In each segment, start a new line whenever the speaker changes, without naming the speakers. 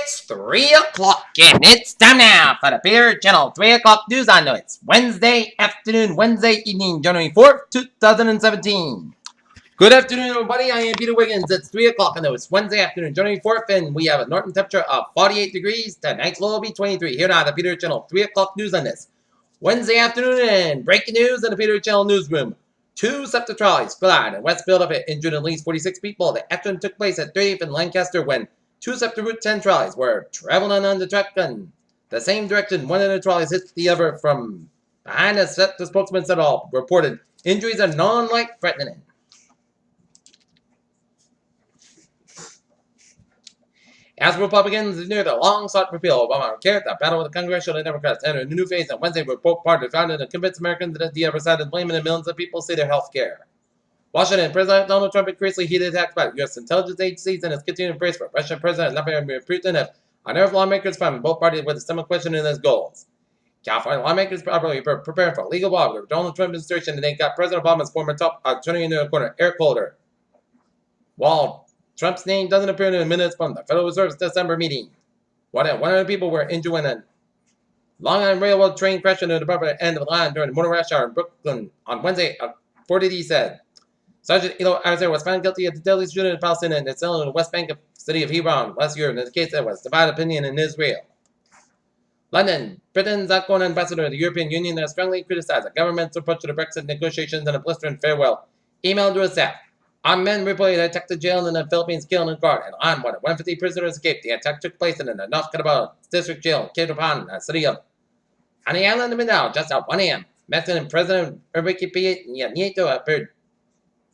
It's 3 o'clock and it's time now for the Peter Channel 3 o'clock news. I know it's Wednesday afternoon, Wednesday evening, January 4th, 2017. Good afternoon, everybody. I am Peter Wiggins. It's 3 o'clock. I know it's Wednesday afternoon, January 4th, and we have a northern temperature of 48 degrees. Tonight's low will be 23. Here now, the Peter Channel 3 o'clock news on this Wednesday afternoon, and breaking news in the Peter Channel newsroom. 2 septic trolleys collided in West Philadelphia, injured at least 46 people. The accident took place at 30th and Lancaster when 2 septic Route 10 trolleys were traveling on the track in the same direction. One of the trolleys hit the other from behind. The spokesman said all reported injuries are non-life-threatening. As Republicans near the long-sought repeal of Obamacare, the battle with the congressional Democrats entered a new phase on Wednesday where both parties tried to convince Americans that the other side is blaming the millions of people see their health care. Washington, President Donald Trump increasingly heated attacks by U.S. intelligence agencies and his continued embrace for Russian President Vladimir Putin have unnerved lawmakers from both parties with a similar question in his goals. California lawmakers probably preparing for a legal war with Donald Trump's administration, and they got President Obama's former top attorney into a corner, Eric Holder. While Trump's name doesn't appear in the minutes from the Federal Reserve's December meeting. 100 people were injured when a Long Island Railroad train crashed into the end of the line during the motor rush hour in Brooklyn on Wednesday, 40D said. Sergeant Elo Arzer was found guilty of the deadly shooting in Palestine and selling in the West Bank of the city of Hebron last year in the case that was divided opinion in Israel. London, Britain's outgoing ambassador to the European Union has strongly criticized the government's approach to the Brexit negotiations in a blistering farewell email to his staff. Armed men reportedly attacked the jail in the Philippines, killing a guard, and on more than 150 prisoners escaped. The attack took place in the North Cotabato District Jail, Quezon, the city of on the island of Mindanao, just at 1 a.m. Mexican President Enrique Peña Nieto appeared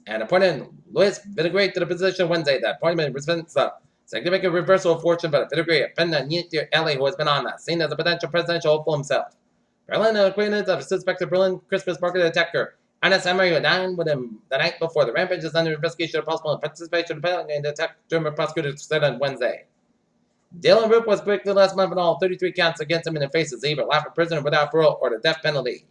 and appointed Luis Videgaray to the position Wednesday. That appointment represents a significant reversal of fortune for Videgaray, Peña Nieto ally who has been on that scene as a potential presidential hopeful himself. Berlin, an acquaintance of a suspected Berlin Christmas market attacker, Anna Samario dined with him the night before. The rampage is under investigation of possible participation in the attack, German prosecutors said on Wednesday. Dylan Roop was convicted last month on all 33 counts against him, and it faces either life in prison without parole or the death penalty.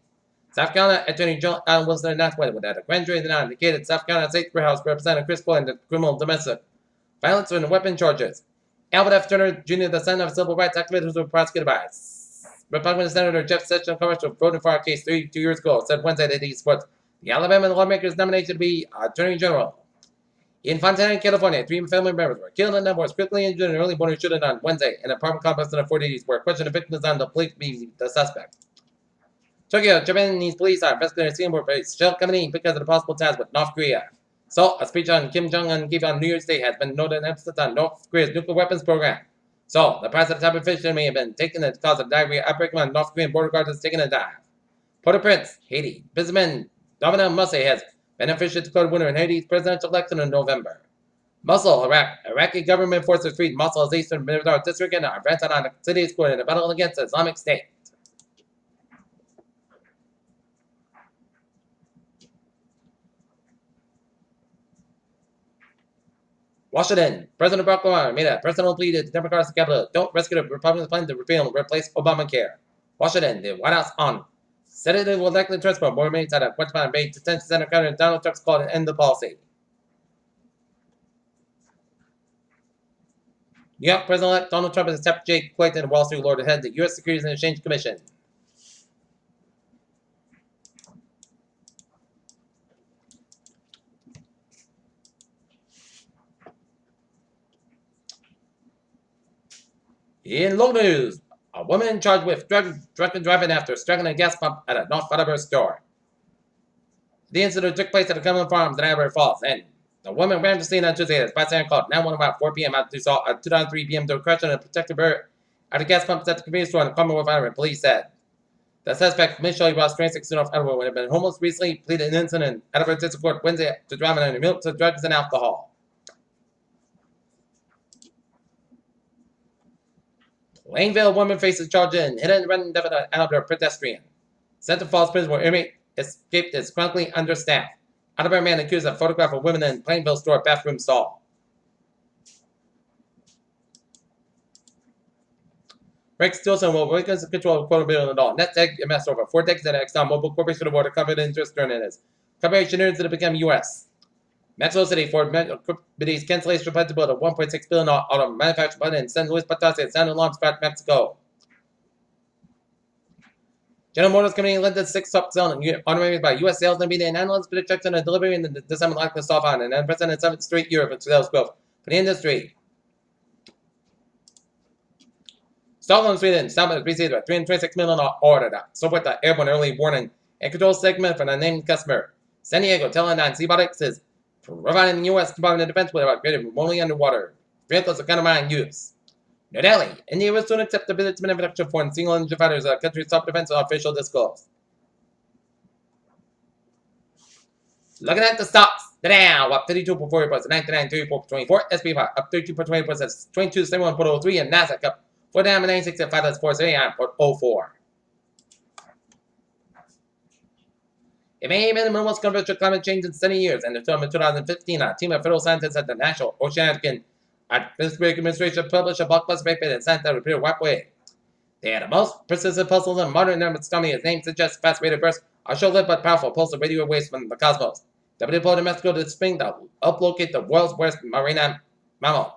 South Carolina Attorney General Alan Wilson announced Wednesday that a grand jury did not indicate South Carolina State Courthouse represented Chris Boyle in the criminal domestic violence and weapon charges. Albert F. Turner Jr., the son of civil rights activists, was prosecuted by Republican Senator Jeff Sessions, commercial voting for our case 2 years ago, said Wednesday that he supports the Alabama lawmakers' nomination to be Attorney General. In Fontana, California, 3 family members were killed and another was critically injured in an early morning shooting on Wednesday in an apartment complex in the 40s where questioned victims on the police being the suspect. Tokyo, Japanese police are investigating Singapore for a shell company because of the possible ties with North Korea. So, a speech on Kim Jong-un gave on New Year's Day has been noted emphasis on North Korea's nuclear weapons program. So, the price of the type of fish may have been taken to cause of diarrhea outbreak when North Korean border guards has taken a dive. Port-au-Prince, Haiti, businessman Dominic Mussey has been officially declared winner in Haiti's presidential election in November. Mosul, Iraqi government forces freed Mosul's eastern military district and are advancing on the city's court in a battle against the Islamic State. Washington, President Barack Obama made a personal plea to the Democrats' Capitol. Don't rescue the Republicans' plan to repeal and replace Obamacare. Washington, the White House on Saturday will likely transfer more inmates out of Guantanamo Bay Detention Center counter, and Donald Trump's called to end the policy. New York President-elect Donald Trump has accepted Jay Clayton and Wall Street Lord ahead of the U.S. Securities and Exchange Commission. In local news, a woman charged with drunken driving after striking a gas pump at a North Attleboro store. The incident took place at the Cumberland Farms in Attleboro Falls, and the woman ran to the scene on Tuesday as bystander called 911 about 4 p.m. after saw at 2:03 p.m. to a crash on a protective barrier at a gas pump at the convenience store in the Commonwealth Island, police said. The suspect, Michelle Ross, 26, North Attleboro, had been homeless recently, pleaded an incident in Attleboro District Court Wednesday to driving under milk to drugs and alcohol. Plainville woman faces charges in hit and run death at Attleboro pedestrian. Center Falls prison where inmate escaped is chronically understaffed. Attleboro man accused of photograph of women in Plainville store bathroom stall. Rick Stilson will Wiggins control of $250 million. Net tech amassed over 4 decades at ExxonMobil Corporation of Water covered interest during his combination earns to become U.S. Mexico City Ford Committee's cancellation plan to build a $1.6 billion auto manufacturing plant in San Luis Potosí and San Juan, Mexico. General Motors Company led 6 top selling automobiles by U.S. sales and beating analysts' projections on delivery in the December likely soft on and unprecedented 7th straight year of sales growth for the industry. Stockholm, Sweden, Stockholm received a $326 million order to support the airborne early warning and control segment for the named customer. San Diego, Teledyne Seabotics is providing the U.S. Department of Defense with upgraded remotely underwater vehicles to countermine use. New Delhi, India will soon accept the ability to manufacture foreign single-engine fighters as the country's top defense official disclosed. Looking at the stocks, the Dow up 32.40%, 99.34.24, SP5 up 32.20%, 22.71.03, and Nasdaq up 4.96 at 5.479.04. It may have been the most controversial climate change in 70 years, and in 2015, a team of federal scientists at the National Oceanic Atmospheric Administration published a blockbuster paper that scientists repeated what way. They are the most persistent pulses in modern astronomy. Its name suggests fast rate of bursts are short-lived but powerful pulses of radio waves from the cosmos. They were deployed to Mexico this spring to uplocate the world's worst marine mammal.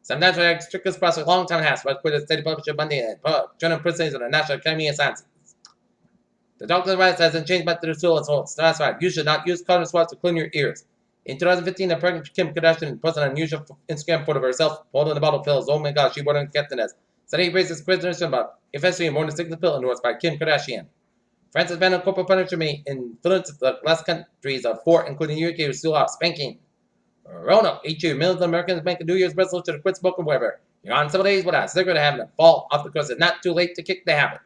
Some natural extractors process a long time has, but with a steady publisher Monday and Journal Principles of the National Academy of Sciences. The doctor's advice hasn't changed much to the soul and soul. That's right. You should not use cotton swabs to clean your ears. In 2015, the pregnant Kim Kardashian posted an unusual Instagram photo of herself holding a bottle of pills. Oh my gosh, she wouldn't get the nest. Study raises question about eventually more than 6 pill endorsed by Kim Kardashian. France's ban on corporal punishment may influence the last countries of 4, including the UK, who still have spanking. Roanoke, each year, millions of Americans make a New Year's resolution to quit smoking wherever. You're on several days without a cigarette having to fall off because it's not too late to kick the habit.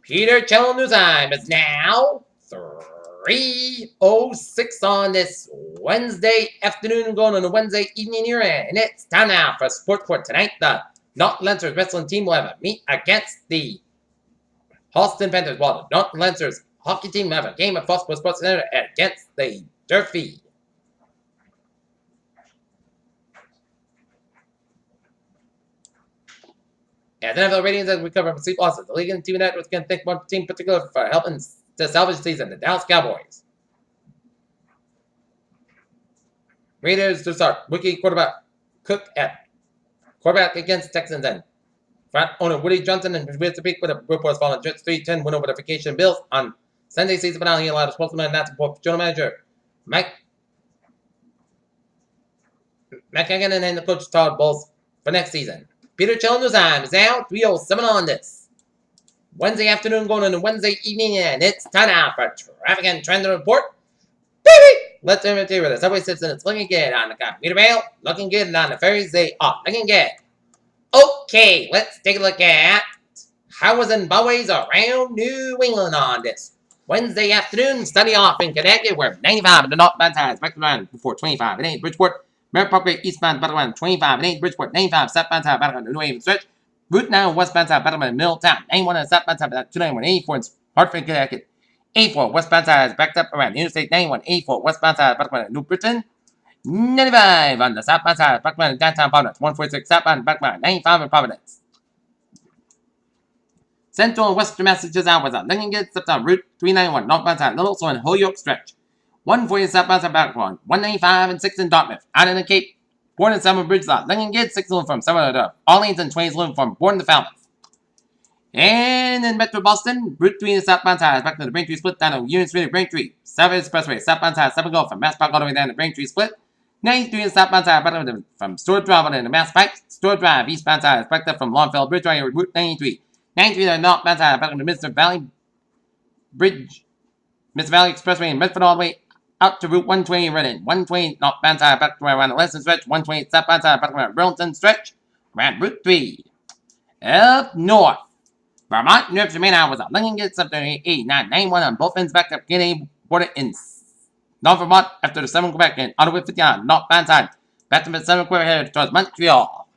Peter Cello News Time is now 3:06 on this Wednesday afternoon, going on a Wednesday evening here, and it's time now for Sports Court tonight. The North Lancers wrestling team will have a meet against the Halston Panthers, while the North Lancers hockey team will have a game of Fox Sports Center against the Durfee. As NFL ratings as we cover from sleep losses, the league and TV networks can thank one team in particular for helping to salvage the season, the Dallas Cowboys. Raiders to start. Rookie quarterback Cook at quarterback against Texans, and front owner Woody Johnson and with the peak with the reports following Jets 3-10 win over the Vacation Bills on Sunday season finale. He allowed a spokesman and that's for general manager Mike McKagan and the coach Todd Bowles for next season. Peter Cello News Time is now 3:07 on this Wednesday afternoon, going into Wednesday evening, and it's time now for Traffic and Trend Report. Baby! Let's imitate where the subway sits and it's looking good on the commuter rail, looking good on the ferries, they are looking good. Okay, let's take a look at highways and byways around New England on this Wednesday afternoon. Study off in Connecticut, where 95 in the northbound side, back to line before 25 and 8 Bridgeport. Merritt Parkway eastbound Battleground 25 and 8 Bridgeport, 95 southbound side Battleground New Haven stretch. Route 9 westbound side Battleground Middletown, 91 and southbound side 291 84 in Hartford, Connecticut. 84 westbound side is backed up around Interstate 91, 84 westbound side Battleground New Britain. 95 on the southbound side Battleground downtown Providence, 146 southbound Battleground 95 in Providence. Central and western Massachusetts hours on Lincoln Gate, southbound Route 391 northbound side Little, so in Holyoke stretch. 140 southbound side Battleground, 195 and 6 in Dartmouth. Out in the Cape, Bourne and Summer Bridge lot. Lincoln Gate, 6 from Summer to Orleans and 20 from Bourne to Falmouth. And in Metro Boston, Route 3 in southbound side back to the Braintree split down on Union Street at Braintree. Southern Expressway, southbound side 7 go from Mass Park all the way down to Braintree split. 93 in southbound side back from Stewart Drive on the Mass Pike. Stewart Drive eastbound side is backed up from Longfellow Bridge right Route 93. 93 on the northbound side back to the Mr. Valley Bridge. Mr. Valley Expressway in Medford all the way out to Route 120 in Reading. 120 northbound side back to around the Lesson stretch. 120 southbound side back to around Burlington stretch. Around Route 3. Up north, Vermont, New Hampshire main hours up. Lincoln gets up to 89, 91 on both ends back up Guinea border in North Vermont after the 7 Quebec and Ottawa 50 on northbound side. Back to the 7 Quebec headed towards Montreal.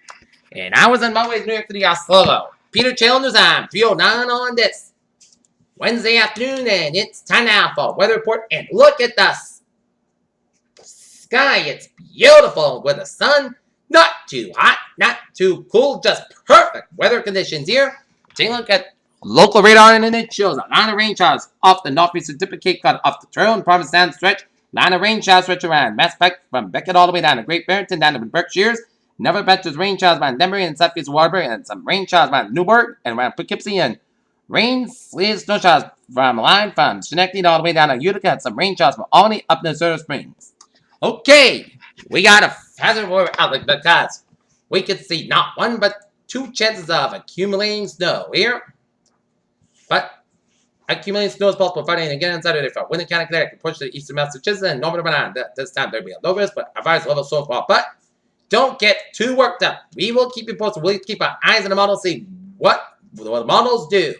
And I was on my way to New York City, Oslo. Peter Cello News Time, 3:09 on this Wednesday afternoon, and it's time now for weather report. And look at the sky, it's beautiful with the sun. Not too hot, not too cool, just perfect weather conditions here. Take a look at Local radar internet shows a line of rain showers off the northeastern tip of Cape Cod off the trail and Provincetown stretch. Line of rain showers stretch around Mass Pike from Beckett all the way down to Great Barrington, down to Berkshires. Never patches rain showers by Denbury and southeast Waterbury, and some rain showers by Newburgh and around Poughkeepsie, and rain, sleet, snow showers from line from Schenectady all the way down to Utica, and some rain showers from Albany up to Soda Springs. Okay, we got a hazard weather outlook because we can see not one but two chances of accumulating snow here. But accumulating snow is possible Friday and again on Saturday for Winter County, Connecticut, push to the eastern Massachusetts and northern Rhode Island. This time there'll be a low risk, but a virus level so far. But don't get too worked up. We will keep you posted. We'll keep our eyes on the models, see what the models do.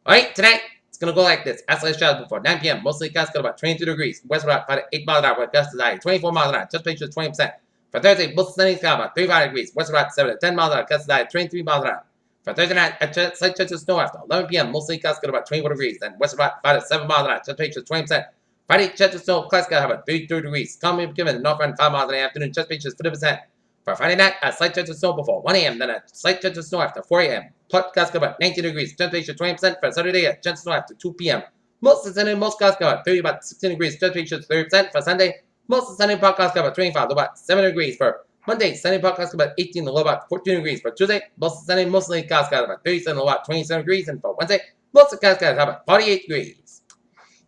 Alright, tonight it's going to go like this. Isolation showers before 9 p.m. Mostly clouds got about 22 degrees. West about 8 miles an hour. West is 24 miles an hour. Just picture 20%. For Thursday, mostly sunny clouds about 35 degrees. West about 7 to 10 miles an hour. Gust is 23 miles an hour. For Thursday night, a slight chance of snow after 11 p.m. Mostly clouds got about 24 degrees. Then west about 5 to 7 miles an hour. Just picture 20%. Friday, chance of snow. Clouds got about 33 degrees. Calm given north around 5 miles in the afternoon. Just picture 50%. For Friday night, a slight chance of snow before 1 a.m. Then a slight chance of snow after 4 a.m. Clouds got about 19 degrees. Temperature 20%. For Saturday, a chance of snow after 2 p.m. Most of Sunday, most clouds got about 16 degrees. Temperature 30%. For Sunday, most of Sunday, clouds got about 25, about 7 degrees. For Monday, sunny clouds about 18, low about 14 degrees. For Tuesday, most of Sunday, mostly clouds got about 37, low about 27 degrees. And for Wednesday, most of the clouds got about 48 degrees.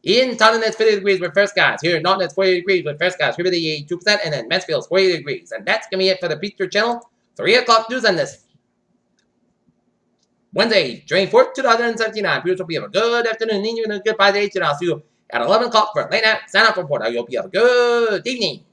In Taunton, it's 50 degrees with fair skies. Here in Norton, it's 48 degrees with fair skies. Here, 82%. And then Mansfield's 48 degrees. And that's going to be it for the Feature Channel. 3 o'clock news on this Wednesday, June 4th, 2079. Viewers, hope you have a good afternoon, evening, and a good 5 days. And I'll see you at 11 o'clock for a late night sign-off report. I hope you have a good evening.